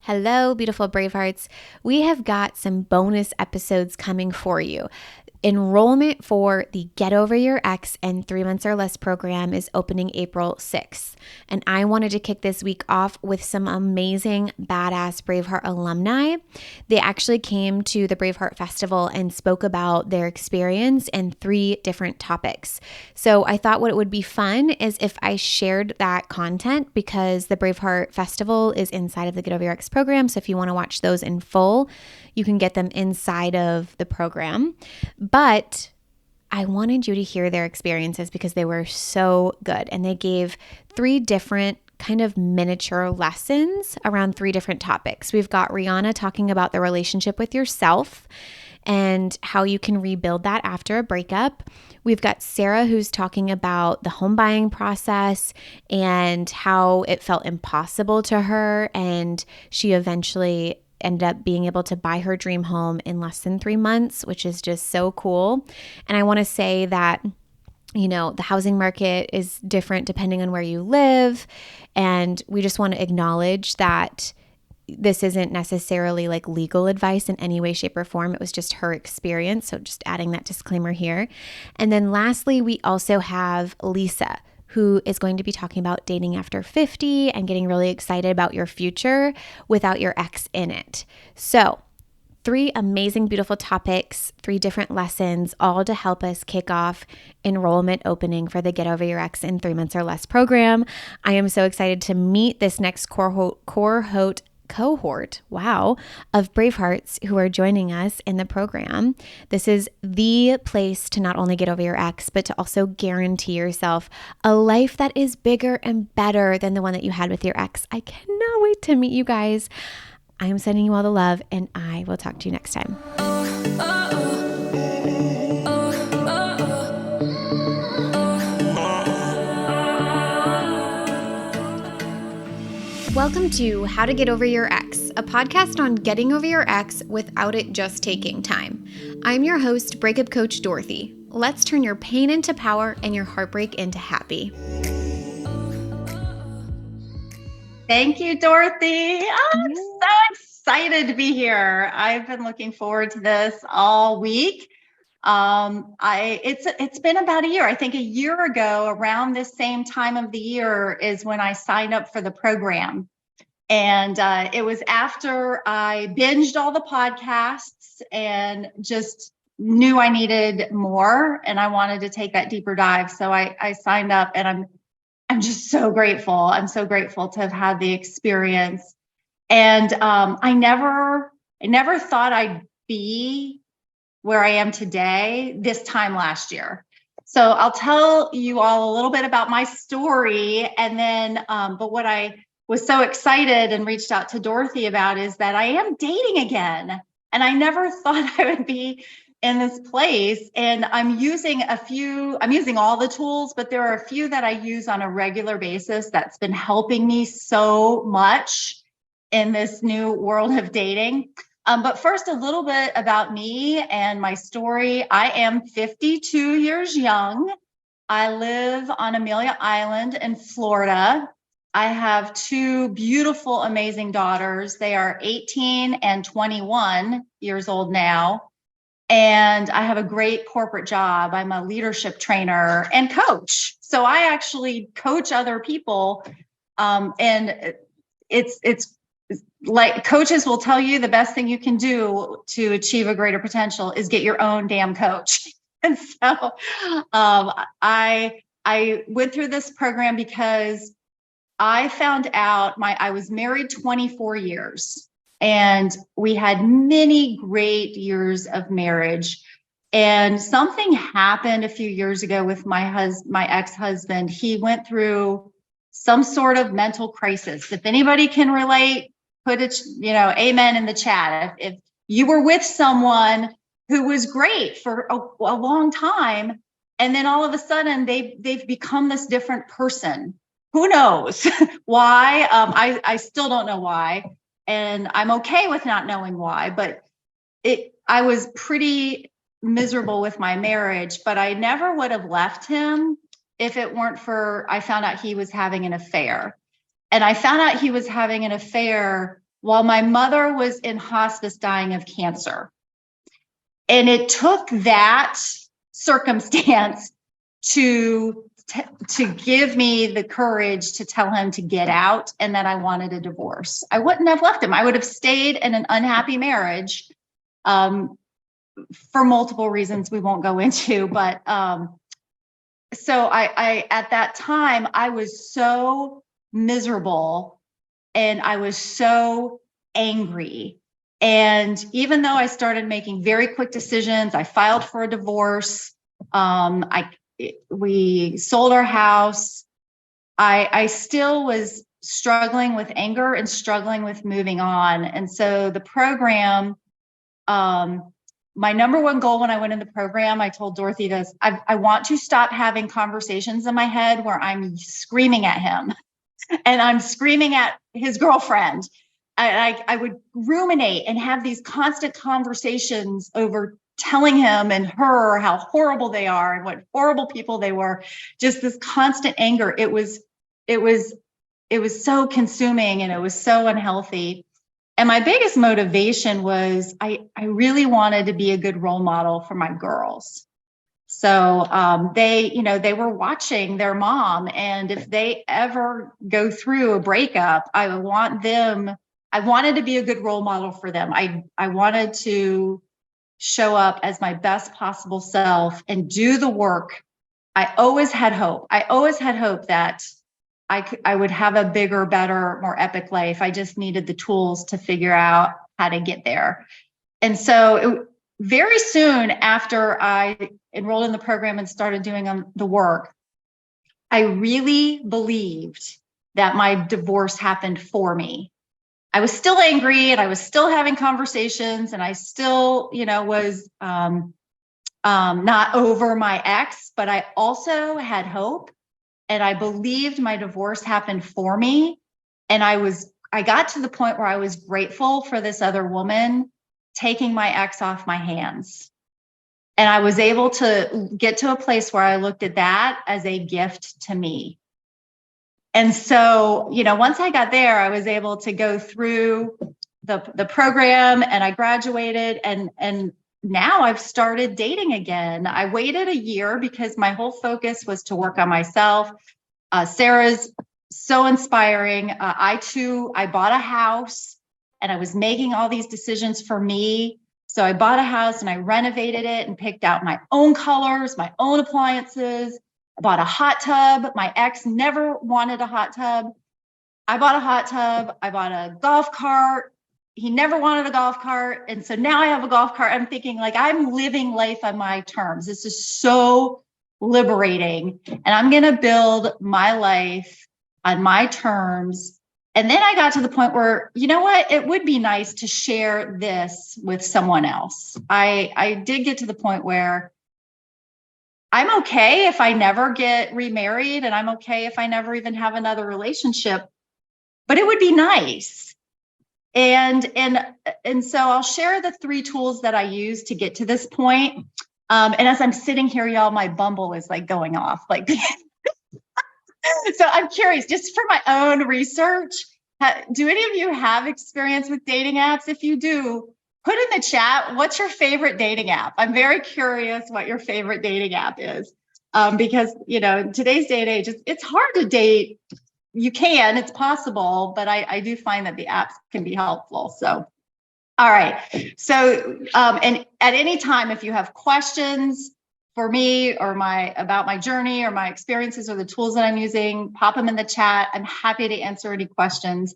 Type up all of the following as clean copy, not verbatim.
Hello, beautiful Bravehearts. We have got some bonus episodes coming for you. Enrollment for the Get Over Your Ex in 3 Months or Less program is opening April 6th. And I wanted to kick this week off with some amazing, badass Braveheart alumni. They actually came to the Braveheart Festival and spoke about their experience in 3 different topics. So I thought what it would be fun is if I shared that content, because the Braveheart Festival is inside of the Get Over Your Ex program. So if you want to watch those in full, you can get them inside of the program. But I wanted you to hear their experiences because they were so good. And they gave 3 different kind of miniature lessons around 3 different topics. We've got Rihanna talking about the relationship with yourself and how you can rebuild that after a breakup. We've got Sarah who's talking about the home buying process and how it felt impossible to her, and she eventually ended up being able to buy her dream home in less than 3 months, which is just so cool. And I want to say that, the housing market is different depending on where you live. And we just want to acknowledge that this isn't necessarily like legal advice in any way, shape, or form. It was just her experience. So just adding that disclaimer here. And then lastly, we also have Lisa, who is going to be talking about dating after 50 and getting really excited about your future without your ex in it. So 3 amazing, beautiful topics, 3 different lessons, all to help us kick off enrollment opening for the Get Over Your Ex in 3 Months or Less program. I am so excited to meet this next cohort, of Bravehearts who are joining us in the program. This is the place to not only get over your ex, but to also guarantee yourself a life that is bigger and better than the one that you had with your ex. I cannot wait to meet you guys. I am sending you all the love, and I will talk to you next time. Welcome to How to Get Over Your Ex, a podcast on getting over your ex without it just taking time. I'm your host, Breakup Coach Dorothy. Let's turn your pain into power and your heartbreak into happy. Thank you, Dorothy. I'm so excited to be here. I've been looking forward to this all week. It's been about a year. I think a year ago, around this same time of the year, is when I signed up for the program. And it was after I binged all the podcasts and just knew I needed more, and I wanted to take that deeper dive. So I signed up, and I'm just so grateful. I'm so grateful to have had the experience. And I never thought I'd be where I am today this time last year. So I'll tell you all a little bit about my story. And then, but what I was so excited and reached out to Dorothy about is that I am dating again. And I never thought I would be in this place. And I'm using all the tools, but there are a few that I use on a regular basis that's been helping me so much in this new world of dating. But first, a little bit about me and my story. I am 52 years young. I live on Amelia Island in Florida. I have 2 beautiful, amazing daughters. They are 18 and 21 years old now. And I have a great corporate job. I'm a leadership trainer and coach. So I actually coach other people. And it's like coaches will tell you the best thing you can do to achieve a greater potential is get your own damn coach. And so I went through this program because I found out I was married 24 years. And we had many great years of marriage. And something happened a few years ago with my ex-husband. He went through some sort of mental crisis. If anybody can relate, put it, amen in the chat. If you were with someone who was great for a long time, and then all of a sudden they've become this different person. Who knows why? I still don't know why. And I'm okay with not knowing why, but I was pretty miserable with my marriage, but I never would have left him if it weren't for, I found out he was having an affair. And I found out he was having an affair while my mother was in hospice dying of cancer. And it took that circumstance to give me the courage to tell him to get out and that I wanted a divorce. I wouldn't have left him. I would have stayed in an unhappy marriage, for multiple reasons we won't go into. But so I at that time, I was so miserable and I was so angry. And even though I started making very quick decisions, I filed for a divorce. We sold our house. I still was struggling with anger and struggling with moving on. And so the program, my number one goal when I went in the program, I told Dorothy this, I want to stop having conversations in my head where I'm screaming at him and I'm screaming at his girlfriend. I would ruminate and have these constant conversations over telling him and her how horrible they are and what horrible people they were. Just this constant anger. It was so consuming and it was so unhealthy. And my biggest motivation was I really wanted to be a good role model for my girls. So they were watching their mom, and if they ever go through a breakup, I wanted to be a good role model for them. I wanted to show up as my best possible self and do the work. I always had hope. I always had hope that I would have a bigger, better, more epic life. I just needed the tools to figure out how to get there. And so very soon after I enrolled in the program and started doing the work, I really believed that my divorce happened for me. I was still angry and I was still having conversations and I still, was not over my ex, but I also had hope. And I believed my divorce happened for me. And I got to the point where I was grateful for this other woman taking my ex off my hands. And I was able to get to a place where I looked at that as a gift to me. And so, once I got there, I was able to go through the program and I graduated and now I've started dating again. I waited a year because my whole focus was to work on myself. Sarah's so inspiring. I bought a house and I was making all these decisions for me. So I bought a house and I renovated it and picked out my own colors, my own appliances. I bought a hot tub. My ex never wanted a hot tub. I bought a hot tub. I bought a golf cart. He never wanted a golf cart. And so now I have a golf cart. I'm thinking like I'm living life on my terms. This is so liberating. And I'm going to build my life on my terms. And then I got to the point where, you know what? It would be nice to share this with someone else. I did get to the point where I'm okay if I never get remarried and I'm okay if I never even have another relationship, but it would be nice. And so I'll share the 3 tools that I use to get to this point. And as I'm sitting here, y'all, my Bumble is like going off. Like, so I'm curious, just for my own research, do any of you have experience with dating apps? If you do, put in the chat, what's your favorite dating app? I'm very curious what your favorite dating app is. Because, in today's day and age, it's hard to date. It's possible, but I do find that the apps can be helpful. So, all right. So, and at any time, if you have questions for me or about my journey or my experiences or the tools that I'm using, pop them in the chat. I'm happy to answer any questions.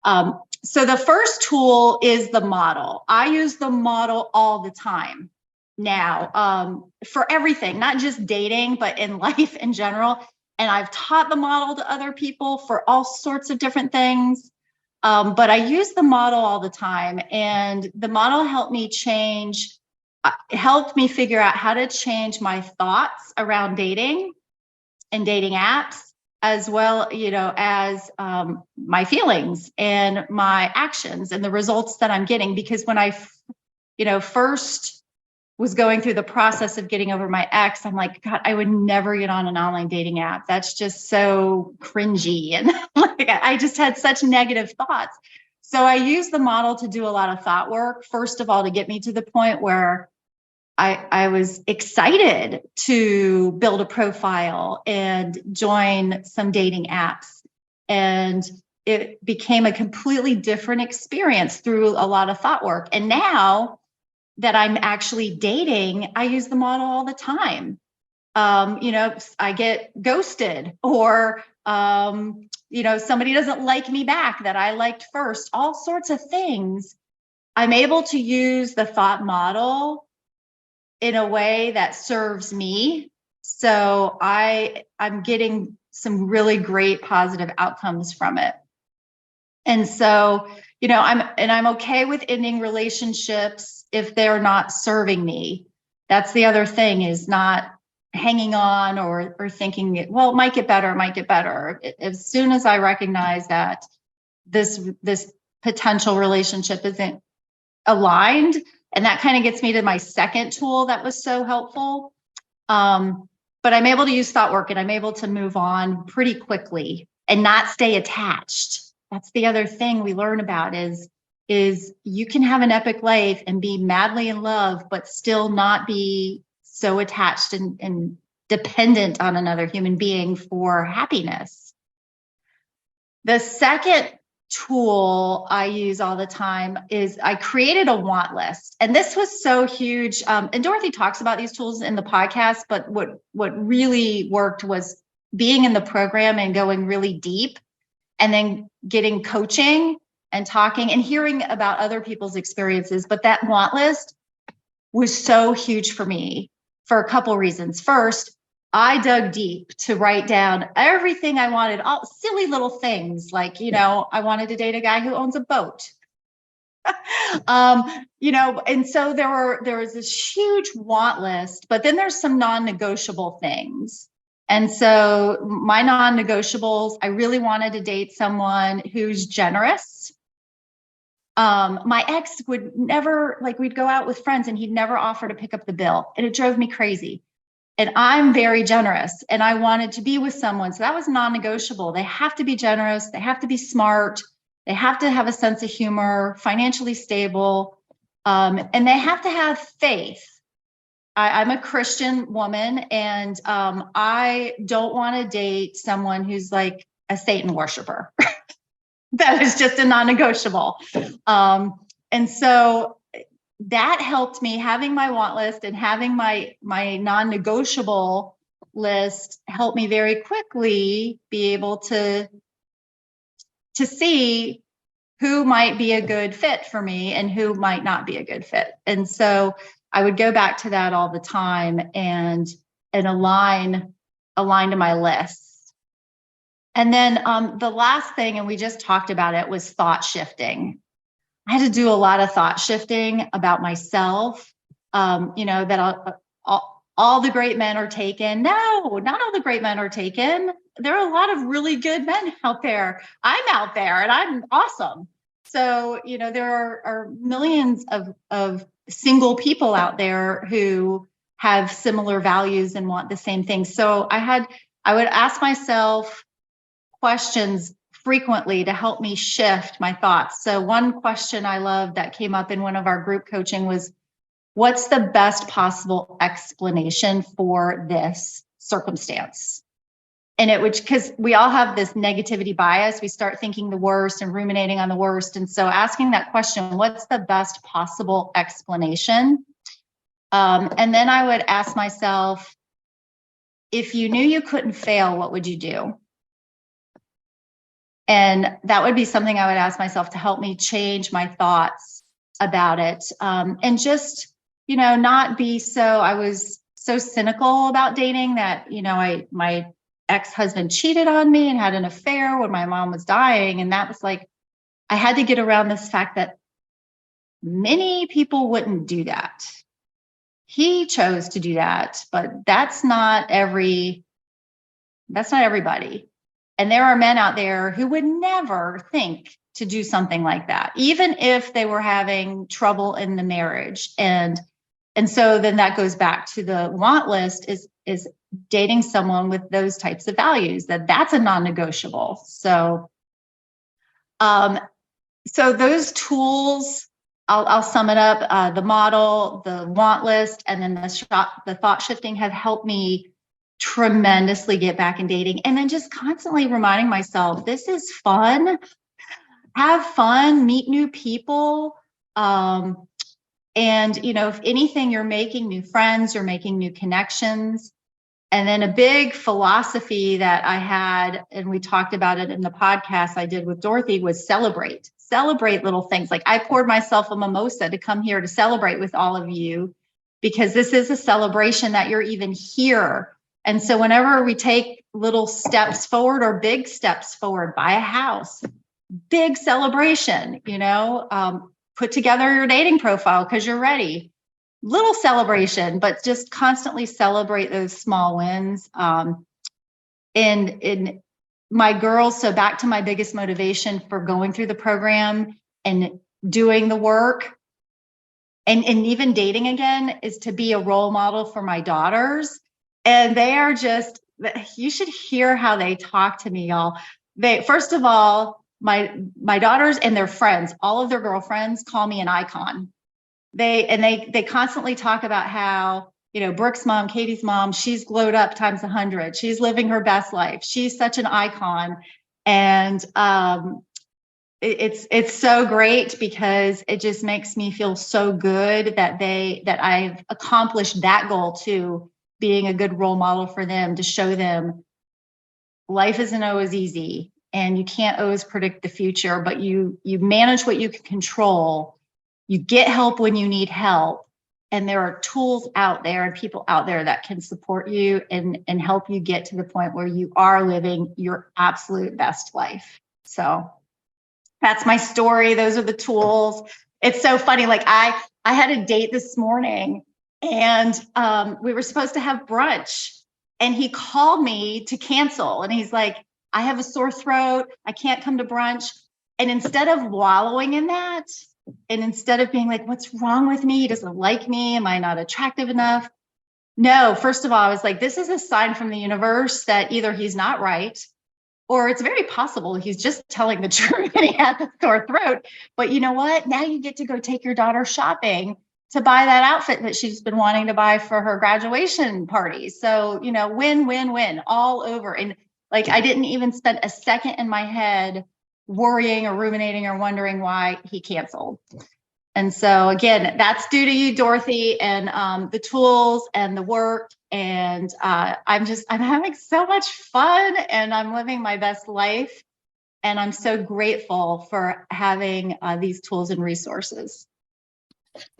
So the first tool is the model. I use the model all the time now, for everything, not just dating, but in life in general. And I've taught the model to other people for all sorts of different things. But I use the model all the time. And the model helped me figure out how to change my thoughts around dating and dating apps, as well, as my feelings and my actions and the results that I'm getting. Because when I, first was going through the process of getting over my ex, I'm like, God, I would never get on an online dating app. That's just so cringy. And like, I just had such negative thoughts. So I use the model to do a lot of thought work. First of all, to get me to the point where I was excited to build a profile and join some dating apps. And it became a completely different experience through a lot of thought work. And now that I'm actually dating, I use the model all the time. I get ghosted, or, somebody doesn't like me back that I liked first, all sorts of things. I'm able to use the thought model in a way that serves me. So I'm getting some really great positive outcomes from it. And so, I'm okay with ending relationships if they're not serving me. That's the other thing, is not hanging on or thinking, well, it might get better, it might get better. As soon as I recognize that this potential relationship isn't aligned, and that kind of gets me to my second tool that was so helpful. But I'm able to use thought work, and I'm able to move on pretty quickly and not stay attached. That's the other thing we learn about is you can have an epic life and be madly in love, but still not be so attached and dependent on another human being for happiness. The second tool I use all the time is I created a want list. And this was so huge. And Dorothy talks about these tools in the podcast, but what really worked was being in the program and going really deep, and then getting coaching and talking and hearing about other people's experiences. But that want list was so huge for me for a couple reasons. First, I dug deep to write down everything I wanted, all silly little things like, I wanted to date a guy who owns a boat. And so there was this huge want list, but then there's some non-negotiable things. And so my non-negotiables, I really wanted to date someone who's generous. My ex would never, we'd go out with friends and he'd never offer to pick up the bill. And it drove me crazy. And I'm very generous, and I wanted to be with someone. So that was non-negotiable. They have to be generous. They have to be smart. They have to have a sense of humor, financially stable, and they have to have faith. I'm a Christian woman, and I don't want to date someone who's like a Satan worshiper. That is just a non-negotiable. And so that helped me. Having my want list and having my non-negotiable list helped me very quickly be able to see who might be a good fit for me and who might not be a good fit. And so I would go back to that all the time and align to my list. And then the last thing, and we just talked about it, was thought shifting. I had to do a lot of thought shifting about myself, that all the great men are taken. No, not all the great men are taken. There are a lot of really good men out there. I'm out there and I'm awesome. So, there are millions of single people out there who have similar values and want the same things. So I would ask myself questions frequently to help me shift my thoughts. So one question I love that came up in one of our group coaching was, what's the best possible explanation for this circumstance? And it would, because we all have this negativity bias, we start thinking the worst and ruminating on the worst. And so asking that question, what's the best possible explanation? And then I would ask myself, if you knew you couldn't fail, what would you do? And that would be something I would ask myself to help me change my thoughts about it. And just, not be I was so cynical about dating that, my ex-husband cheated on me and had an affair when my mom was dying. And that was I had to get around this fact that many people wouldn't do that. He chose to do that, but that's not everybody. And there are men out there who would never think to do something like that, even if they were having trouble in the marriage. And so then that goes back to the want list is dating someone with those types of values, that's a non-negotiable. So So those tools, I'll sum it up. The model, the want list, and then the thought shifting have helped me tremendously get back in dating. And then just constantly reminding myself, this is fun. Have fun, meet new people. And, if anything, you're making new friends, you're making new connections. And then a big philosophy that I had, and we talked about it in the podcast I did with Dorothy, was celebrate little things. Like I poured myself a mimosa to come here to celebrate with all of you, because this is a celebration that you're even here. And so whenever we take little steps forward or big steps forward, buy a house, big celebration, put together your dating profile because you're ready. Little celebration, but just constantly celebrate those small wins. In my girls, so back to my biggest motivation for going through the program and doing the work and even dating again is to be a role model for my daughters. And they are just, you should hear how they talk to me, y'all. First of all, my daughters and their friends, all of their girlfriends call me an icon. They constantly talk about how, Brooke's mom, Katie's mom, she's glowed up times 100. She's living her best life. She's such an icon. And it's so great because it just makes me feel so good that I've accomplished that goal too, being a good role model for them, to show them life isn't always easy and you can't always predict the future, but you manage what you can control. You get help when you need help. And there are tools out there and people out there that can support you and help you get to the point where you are living your absolute best life. So that's my story. Those are the tools. It's so funny. Like I had a date this morning and we were supposed to have brunch and he called me to cancel. And he's like, I have a sore throat. I can't come to brunch. And instead of wallowing in that, and instead of being like, what's wrong with me? He doesn't like me. Am I not attractive enough? No, first of all, I was like, this is a sign from the universe that either he's not right, or it's very possible he's just telling the truth and he had the sore throat. But you know what? Now you get to go take your daughter shopping to buy that outfit that she's been wanting to buy for her graduation party. So, win, win, win all over. And like, I didn't even spend a second in my head worrying or ruminating or wondering why he canceled. And so again, that's due to you, Dorothy, and the tools and the work. And I'm having so much fun and I'm living my best life. And I'm so grateful for having these tools and resources.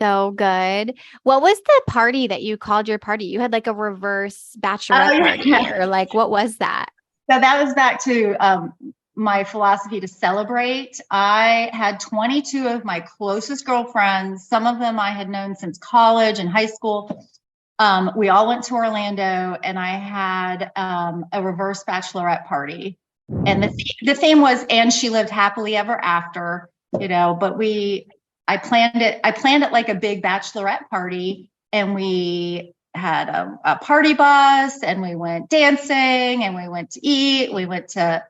So good. What was the party that you called your party? You had like a reverse bachelorette party, or like, what was that? So that was back to my philosophy to celebrate. I had 22 of my closest girlfriends. Some of them I had known since college and high school. We all went to Orlando and I had a reverse bachelorette party. And the theme was, and she lived happily ever after, but I planned it like a big bachelorette party, and we had a party bus and we went dancing and we went to eat. We went to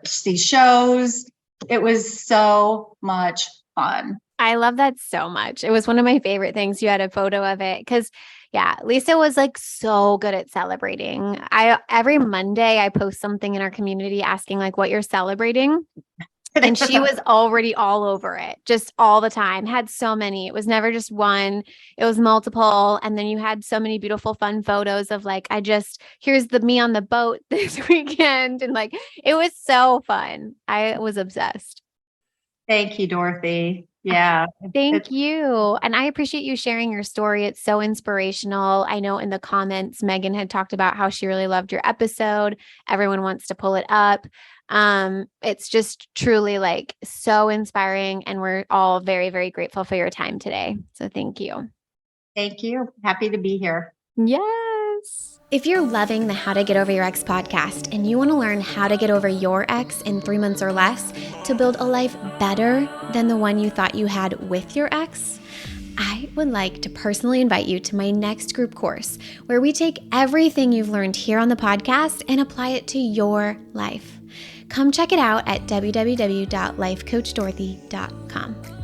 see shows. It was so much fun. I love that so much. It was one of my favorite things. You had a photo of it because, yeah, Lisa was like so good at celebrating. Every Monday I post something in our community asking like what you're celebrating. And she was already all over it, just all the time, had so many. It was never just one, it was multiple. And then you had so many beautiful, fun photos of like, here's me on the boat this weekend. And like, it was so fun. I was obsessed. Thank you, Dorothy. Yeah. Thank you. And I appreciate you sharing your story. It's so inspirational. I know in the comments, Megan had talked about how she really loved your episode. Everyone wants to pull it up. It's just truly like so inspiring, and we're all very, very grateful for your time today. So thank you. Thank you. Happy to be here. Yes. If you're loving the How to Get Over Your Ex podcast and you want to learn how to get over your ex in 3 months or less to build a life better than the one you thought you had with your ex, I would like to personally invite you to my next group course where we take everything you've learned here on the podcast and apply it to your life. Come check it out at www.lifecoachdorothy.com.